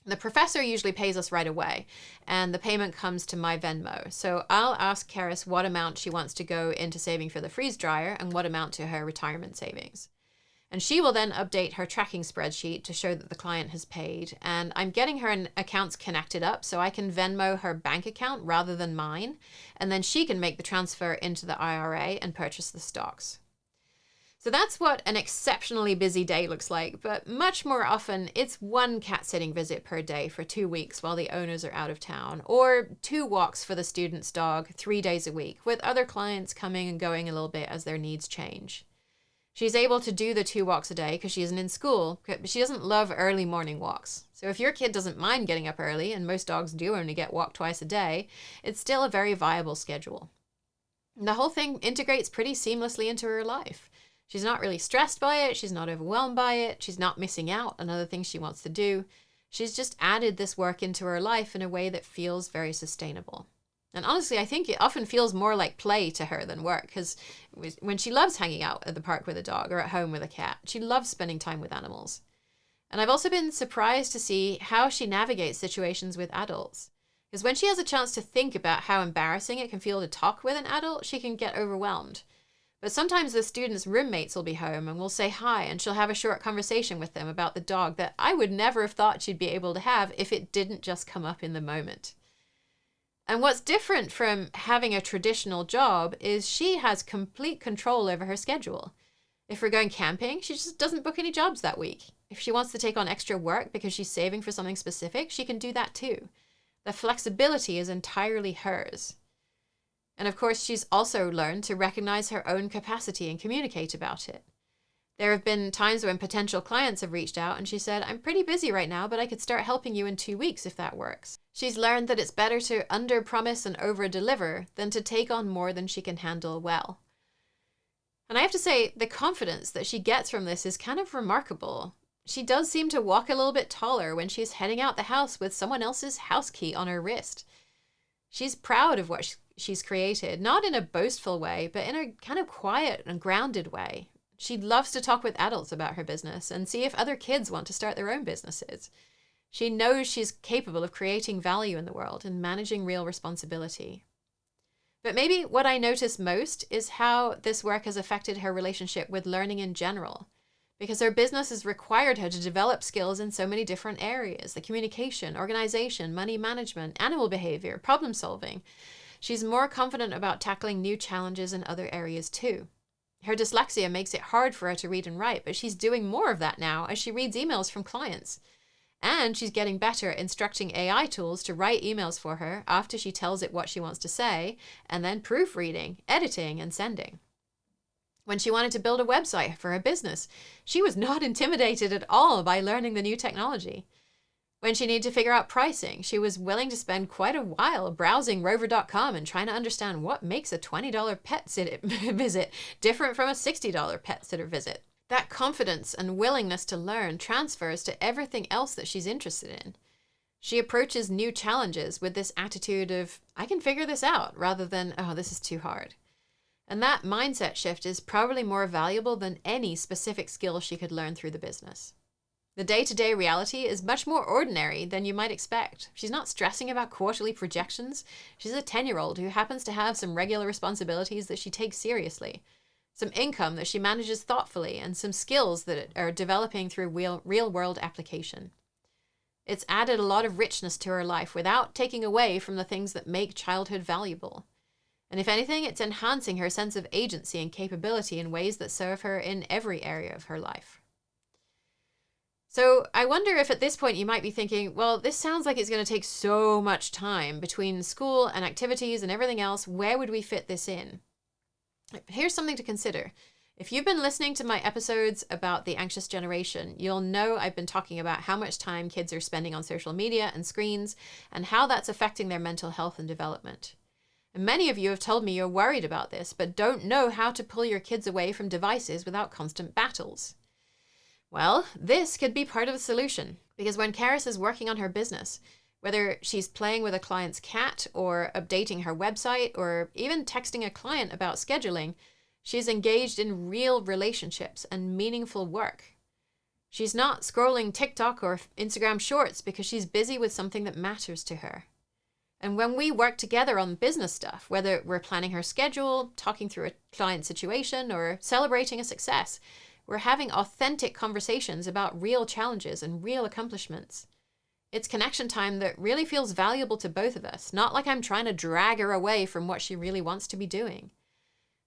The professor usually pays us right away, and the payment comes to my Venmo. So I'll ask Carys what amount she wants to go into saving for the freeze dryer and what amount to her retirement savings. And she will then update her tracking spreadsheet to show that the client has paid. And I'm getting her accounts connected up so I can Venmo her bank account rather than mine. And then she can make the transfer into the IRA and purchase the stocks. So that's what an exceptionally busy day looks like. But much more often, it's 1 cat sitting visit per day for 2 weeks while the owners are out of town. Or 2 walks for the student's dog 3 days a week, with other clients coming and going a little bit as their needs change. She's able to do the 2 walks a day because she isn't in school, but she doesn't love early morning walks. So if your kid doesn't mind getting up early, and most dogs do only get walked twice a day, it's still a very viable schedule. And the whole thing integrates pretty seamlessly into her life. She's not really stressed by it, she's not overwhelmed by it, she's not missing out on other things she wants to do. She's just added this work into her life in a way that feels very sustainable. And honestly, I think it often feels more like play to her than work, because when she loves hanging out at the park with a dog or at home with a cat, she loves spending time with animals. And I've also been surprised to see how she navigates situations with adults. Because when she has a chance to think about how embarrassing it can feel to talk with an adult, she can get overwhelmed. But sometimes the students' roommates will be home and we'll say hi, and she'll have a short conversation with them about the dog that I would never have thought she'd be able to have if it didn't just come up in the moment. And what's different from having a traditional job is she has complete control over her schedule. If we're going camping, she just doesn't book any jobs that week. If she wants to take on extra work because she's saving for something specific, she can do that too. The flexibility is entirely hers. And of course, she's also learned to recognize her own capacity and communicate about it. There have been times when potential clients have reached out and she said, I'm pretty busy right now, but I could start helping you in 2 weeks if that works. She's learned that it's better to under-promise and over-deliver than to take on more than she can handle well. And I have to say, the confidence that she gets from this is kind of remarkable. She does seem to walk a little bit taller when she's heading out the house with someone else's house key on her wrist. She's proud of what she's created, not in a boastful way, but in a kind of quiet and grounded way. She loves to talk with adults about her business and see if other kids want to start their own businesses. She knows she's capable of creating value in the world and managing real responsibility. But maybe what I notice most is how this work has affected her relationship with learning in general, because her business has required her to develop skills in so many different areas: the communication, organization, money management, animal behavior, problem solving. She's more confident about tackling new challenges in other areas too. Her dyslexia makes it hard for her to read and write, but she's doing more of that now as she reads emails from clients. And she's getting better at instructing AI tools to write emails for her after she tells it what she wants to say, and then proofreading, editing, and sending. When she wanted to build a website for her business, she was not intimidated at all by learning the new technology. When she needed to figure out pricing, she was willing to spend quite a while browsing rover.com and trying to understand what makes a $20 pet visit different from a $60 pet sitter visit. That confidence and willingness to learn transfers to everything else that she's interested in. She approaches new challenges with this attitude of, I can figure this out, rather than, oh, this is too hard. And that mindset shift is probably more valuable than any specific skill she could learn through the business. The day-to-day reality is much more ordinary than you might expect. She's not stressing about quarterly projections. She's a 10-year-old who happens to have some regular responsibilities that she takes seriously, some income that she manages thoughtfully, and some skills that are developing through real-world application. It's added a lot of richness to her life without taking away from the things that make childhood valuable. And if anything, it's enhancing her sense of agency and capability in ways that serve her in every area of her life. So I wonder if at this point you might be thinking, well, this sounds like it's going to take so much time between school and activities and everything else. Where would we fit this in? Here's something to consider. If you've been listening to my episodes about the anxious generation, you'll know I've been talking about how much time kids are spending on social media and screens and how that's affecting their mental health and development. And many of you have told me you're worried about this, but don't know how to pull your kids away from devices without constant battles. Well, this could be part of the solution, because when Carys is working on her business, whether she's playing with a client's cat or updating her website or even texting a client about scheduling, she's engaged in real relationships and meaningful work. She's not scrolling TikTok or Instagram shorts because she's busy with something that matters to her. And when we work together on business stuff, whether we're planning her schedule, talking through a client situation, or celebrating a success, we're having authentic conversations about real challenges and real accomplishments. It's connection time that really feels valuable to both of us, not like I'm trying to drag her away from what she really wants to be doing.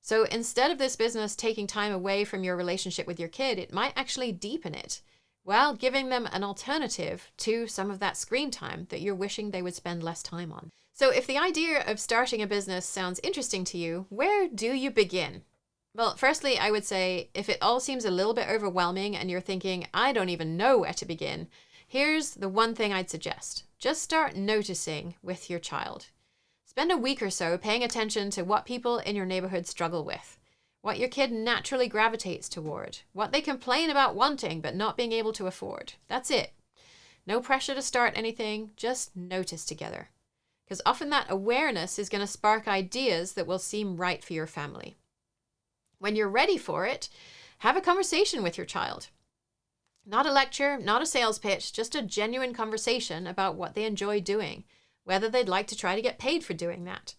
So instead of this business taking time away from your relationship with your kid, it might actually deepen it, while giving them an alternative to some of that screen time that you're wishing they would spend less time on. So if the idea of starting a business sounds interesting to you, where do you begin? Well, firstly, I would say if it all seems a little bit overwhelming and you're thinking, I don't even know where to begin, here's the one thing I'd suggest. Just start noticing with your child. Spend a week or so paying attention to what people in your neighborhood struggle with, what your kid naturally gravitates toward, what they complain about wanting but not being able to afford. That's it. No pressure to start anything, just notice together. Because often that awareness is going to spark ideas that will seem right for your family. When you're ready for it, have a conversation with your child. Not a lecture, not a sales pitch, just a genuine conversation about what they enjoy doing, whether they'd like to try to get paid for doing that.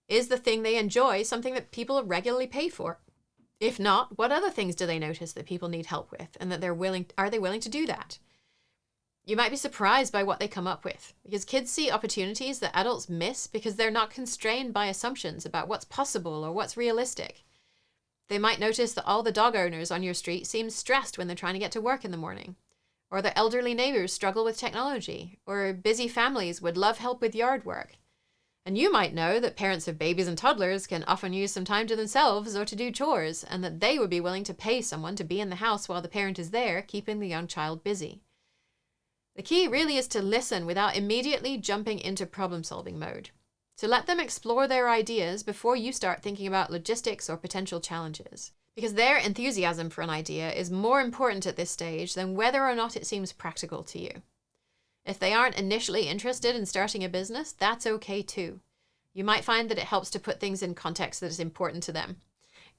Is the thing they enjoy something that people regularly pay for? If not, what other things do they notice that people need help with, and that are they willing to do that? You might be surprised by what they come up with, because kids see opportunities that adults miss because they're not constrained by assumptions about what's possible or what's realistic. They might notice that all the dog owners on your street seem stressed when they're trying to get to work in the morning, or that elderly neighbors struggle with technology, or busy families would love help with yard work. And you might know that parents of babies and toddlers can often use some time to themselves or to do chores, and that they would be willing to pay someone to be in the house while the parent is there, keeping the young child busy. The key really is to listen without immediately jumping into problem-solving mode. To let them explore their ideas before you start thinking about logistics or potential challenges. Because their enthusiasm for an idea is more important at this stage than whether or not it seems practical to you. If they aren't initially interested in starting a business, that's okay too. You might find that it helps to put things in context that is important to them.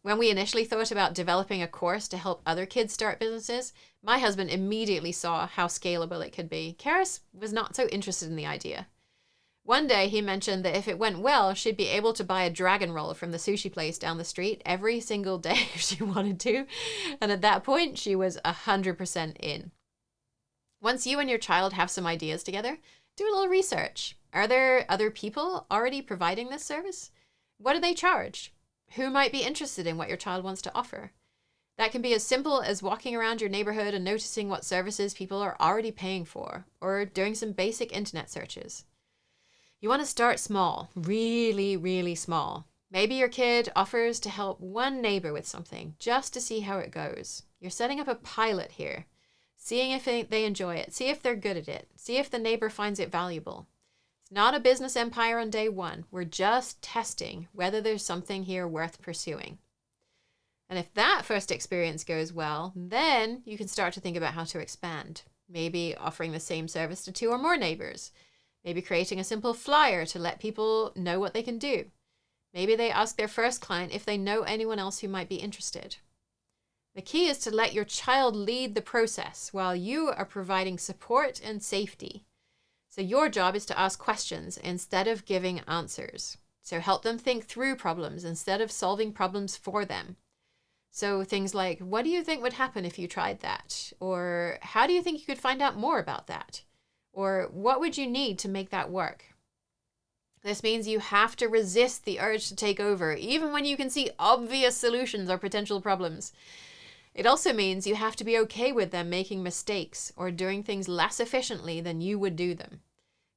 When we initially thought about developing a course to help other kids start businesses, my husband immediately saw how scalable it could be. Carys was not so interested in the idea. One day he mentioned that if it went well, she'd be able to buy a dragon roll from the sushi place down the street every single day if she wanted to. And at that point, she was 100% in. Once you and your child have some ideas together, do a little research. Are there other people already providing this service? What do they charge? Who might be interested in what your child wants to offer? That can be as simple as walking around your neighborhood and noticing what services people are already paying for, or doing some basic internet searches. You want to start small, really, really small. Maybe your kid offers to help one neighbor with something, just to see how it goes. You're setting up a pilot here. Seeing if they enjoy it, see if they're good at it, see if the neighbor finds it valuable. It's not a business empire on day one. We're just testing whether there's something here worth pursuing. And if that first experience goes well, then you can start to think about how to expand. Maybe offering the same service to 2 or more neighbors. Maybe creating a simple flyer to let people know what they can do. Maybe they ask their first client if they know anyone else who might be interested. The key is to let your child lead the process while you are providing support and safety. So your job is to ask questions instead of giving answers. So help them think through problems instead of solving problems for them. So things like, what do you think would happen if you tried that? Or how do you think you could find out more about that? Or what would you need to make that work? This means you have to resist the urge to take over, even when you can see obvious solutions or potential problems. It also means you have to be okay with them making mistakes or doing things less efficiently than you would do them.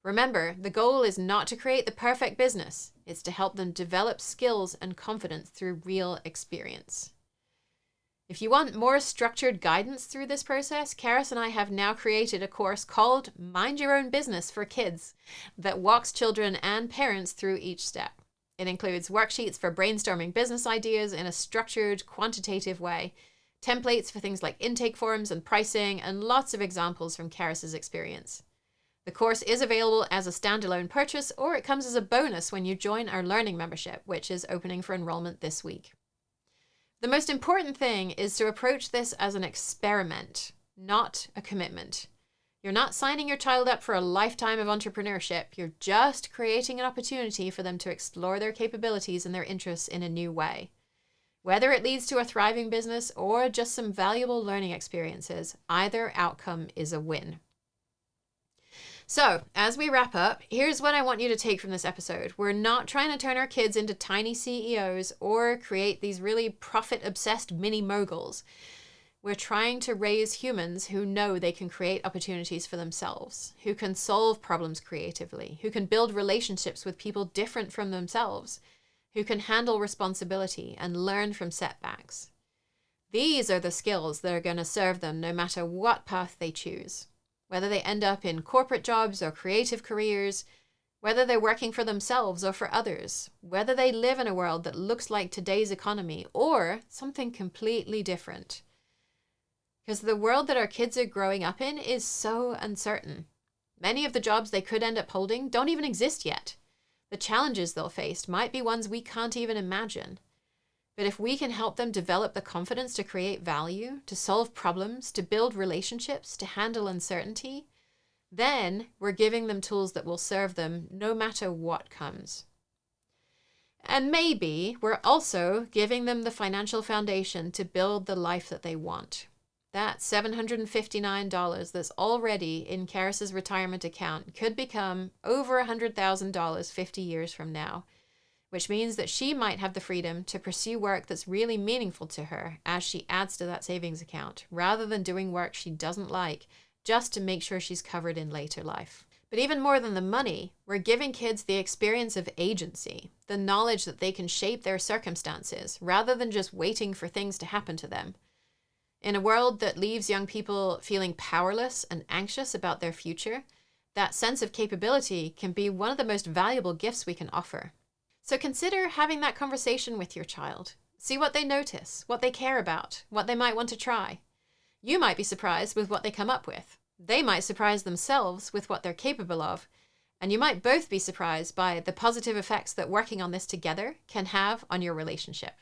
Remember, the goal is not to create the perfect business. It's to help them develop skills and confidence through real experience. If you want more structured guidance through this process, Carys and I have now created a course called Mind Your Own Business for Kids that walks children and parents through each step. It includes worksheets for brainstorming business ideas in a structured, quantitative way, templates for things like intake forms and pricing, and lots of examples from Carys' experience. The course is available as a standalone purchase, or it comes as a bonus when you join our learning membership, which is opening for enrollment this week. The most important thing is to approach this as an experiment, not a commitment. You're not signing your child up for a lifetime of entrepreneurship. You're just creating an opportunity for them to explore their capabilities and their interests in a new way. Whether it leads to a thriving business or just some valuable learning experiences, either outcome is a win. So, as we wrap up, here's what I want you to take from this episode. We're not trying to turn our kids into tiny CEOs or create these really profit-obsessed mini moguls. We're trying to raise humans who know they can create opportunities for themselves, who can solve problems creatively, who can build relationships with people different from themselves, who can handle responsibility and learn from setbacks. These are the skills that are going to serve them no matter what path they choose. Whether they end up in corporate jobs or creative careers, whether they're working for themselves or for others, whether they live in a world that looks like today's economy or something completely different. Because the world that our kids are growing up in is so uncertain. Many of the jobs they could end up holding don't even exist yet. The challenges they'll face might be ones we can't even imagine. But if we can help them develop the confidence to create value, to solve problems, to build relationships, to handle uncertainty, then we're giving them tools that will serve them no matter what comes. And maybe we're also giving them the financial foundation to build the life that they want. That $759 that's already in Carys' retirement account could become over $100,000 50 years from now, which means that she might have the freedom to pursue work that's really meaningful to her as she adds to that savings account, rather than doing work she doesn't like just to make sure she's covered in later life. But even more than the money, we're giving kids the experience of agency, the knowledge that they can shape their circumstances rather than just waiting for things to happen to them. In a world that leaves young people feeling powerless and anxious about their future, that sense of capability can be one of the most valuable gifts we can offer. So consider having that conversation with your child. See what they notice, what they care about, what they might want to try. You might be surprised with what they come up with. They might surprise themselves with what they're capable of, and you might both be surprised by the positive effects that working on this together can have on your relationship.